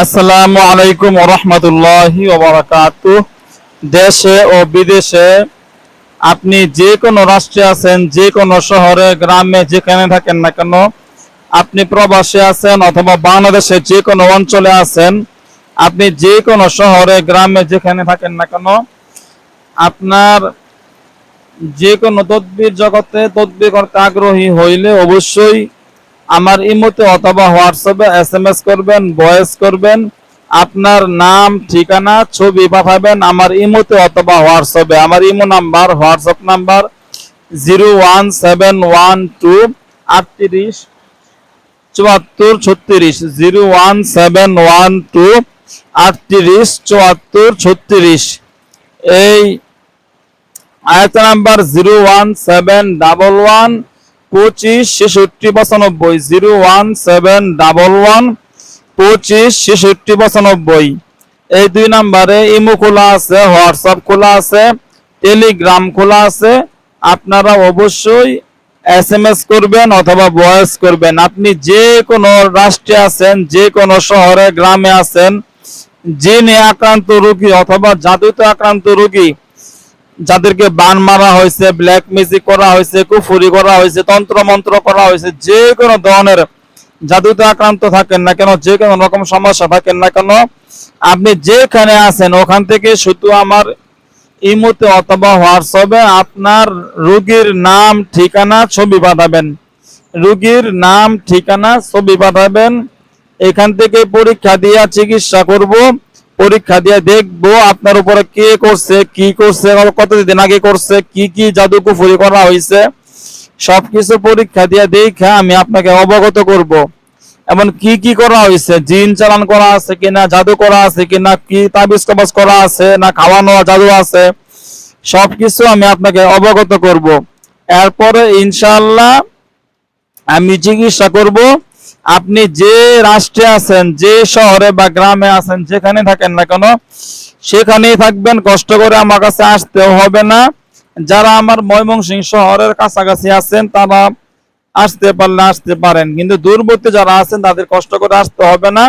আসসালামু আলাইকুম ওয়া রাহমাতুল্লাহি ওয়া বারাকাতুহু। দেশে ও বিদেশে আপনি যে কোনো রাষ্ট্রে আছেন, যে কোনো শহরে গ্রামে যেখানে থাকেন না কেন, আপনি প্রবাসী আছেন অথবা বাংলাদেশে যে কোনো অঞ্চলে আছেন, আপনি যে কোনো শহরে গ্রামে যেখানে থাকেন না কেন, আপনার যে কোনো তদবির জগতে তদবির করতে আগ্রহী হইলে অবশ্যই আমার ইমোতে অথবা হোয়াটসঅ্যাপে SMS করবেন, ভয়েস করবেন, আপনার নাম ঠিকানা ছবি পাঠাবেন আমার ইমোতে অথবা হোয়াটসঅ্যাপে। আমার ইমো নাম্বার, হোয়াটসঅ্যাপ নাম্বার 01712 38 74 36, 01712 38 74 36। এই আয়াত নাম্বার 01711 25 66 95, 01711 25 66 95। এই দুই নাম্বারে ইমো খোলা আছে, হোয়াটসঅ্যাপ খোলা আছে, টেলিগ্রাম খোলা আছে। আপনারা অবশ্যই SMS করবেন অথবা ভয়েস করবেন। আপনি যে কোনো রাষ্ট্রে আছেন, যে কোনো শহরে গ্রামে আছেন, জিনে আক্রান্ত রোগী অথবা জাদুতে আক্রান্ত রোগী, যাদেরকে বান মারা হয়েছে, ব্ল্যাক ম্যাজিক করা হয়েছে, কুফরি করা হয়েছে, তন্ত্র মন্ত্র করা হয়েছে, যে কোনো ধরনের জাদুতে আক্রান্ত থাকেন না কেন, যে কোনো রকম সমস্যা থাকেন না কেন, আপনি যেখানে আছেন ওখান থেকে শুধু আমার ইমোতে অথবা হোয়াটসঅ্যাপে আপনার রোগীর নাম ঠিকানা ছবি পাঠাবেন। রোগীর নাম ঠিকানা ছবি পাঠাবেন। এখান থেকে পরীক্ষা দিয়ে চিকিৎসা করব, পরীক্ষা দিয়ে দেখবো আপনার উপরে কে করছে, কি করছে, কতদিন আগে করছে, কি কি জাদু কুফরি করা হয়েছে, সবকিছু পরীক্ষা দিয়ে দেখে আমি আপনাকে অবগত করব। এমন কি কি করা হয়েছে, জিন চালান করা আছে কিনা, জাদু করা আছে কিনা, কি তাবিজ কবজ করা আছে না খাওয়ানো জাদু আছে, সবকিছু আমি আপনাকে অবগত করব। এরপরে ইনশাআল্লাহ আমি চিকিৎসা করব। আপনি যে রাষ্ট্রে আছেন, যে শহরে বা গ্রামে আছেন, যেখানে থাকেন না কেন সেখানেই থাকবেন, কষ্ট করে আমার কাছে আসতেও হবে না। যারা আমার ময়মনসিংহ শহরের কাছাকাছি আছেন তারা আসতে পারলে আসতে পারেন, কিন্তু দূরবর্তী যারা আছেন তাদের কষ্ট করে আসতে হবে না।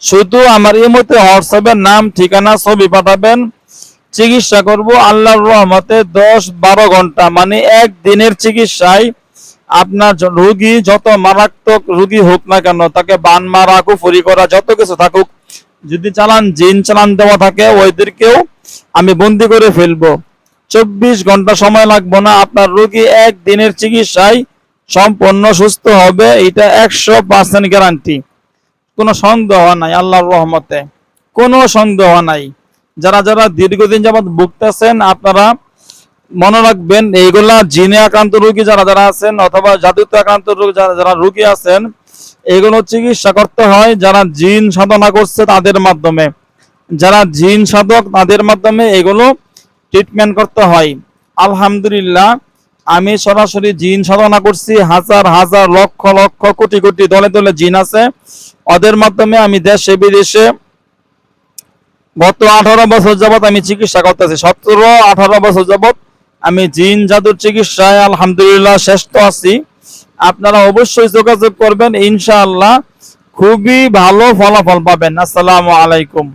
শুধু আমার ইমোতে হোয়াটসঅ্যাপের নাম ঠিকানা ছবি পাঠাবেন, চিকিৎসা করব আল্লাহর রহমতে 10-12 ঘন্টা, মানে একদিনের চিকিৎসায় আপনার রোগী যত মারাত্মক রোগী হোক না কেন, তাকে বান মারা কুফরি করা যত কিছু থাকুক, যদি চালান জিন চালান দেওয়া থাকে ওইদেরকেও আমি বন্দি করে ফেলবো। 24 ঘন্টা সময় লাগবে না, আপনার রোগী একদিনের চিকিৎসায় সম্পূর্ণ সুস্থ হবে, এটা 100% গ্যারান্টি, কোনো সন্দেহ নাই। আল্লাহর রহমতে কোনো সন্দেহ নাই। যারা যারা দীর্ঘদিন যাবৎ ভুগতেছেন আপনারা মনে রাখবেন, এইগুলা জিনে আক্রান্ত রোগী যারা যারা আছেন অথবা জাদুতে আক্রান্ত রোগী যারা যারা রোগী আছেন, এগুলো চিকিৎসা করতে হয় যারা জিন সাধনা করছে তাদের মাধ্যমে, যারা জিন সাধক তাদের মাধ্যমে এগুলো ট্রিটমেন্ট করতে হয়। আলহামদুলিল্লাহ আমি সরাসরি জিন সাধনা করছি, হাজার হাজার লক্ষ লক্ষ কোটি কোটি দলে দলে জিন আছে, ওদের মাধ্যমে আমি দেশে বিদেশে গত 18 বছর যাবৎ আমি চিকিৎসা করতেছি। 17-18 বছর যাবৎ আমি জিন জাদুর চিকিৎসায় আলহামদুলিল্লাহ শ্রেষ্ঠ আছি। আপনারা অবশ্যই যোগাযোগ করবেন, ইনশাআল্লাহ খুবই ভালো ফলাফল পাবেন। আসসালামু আলাইকুম।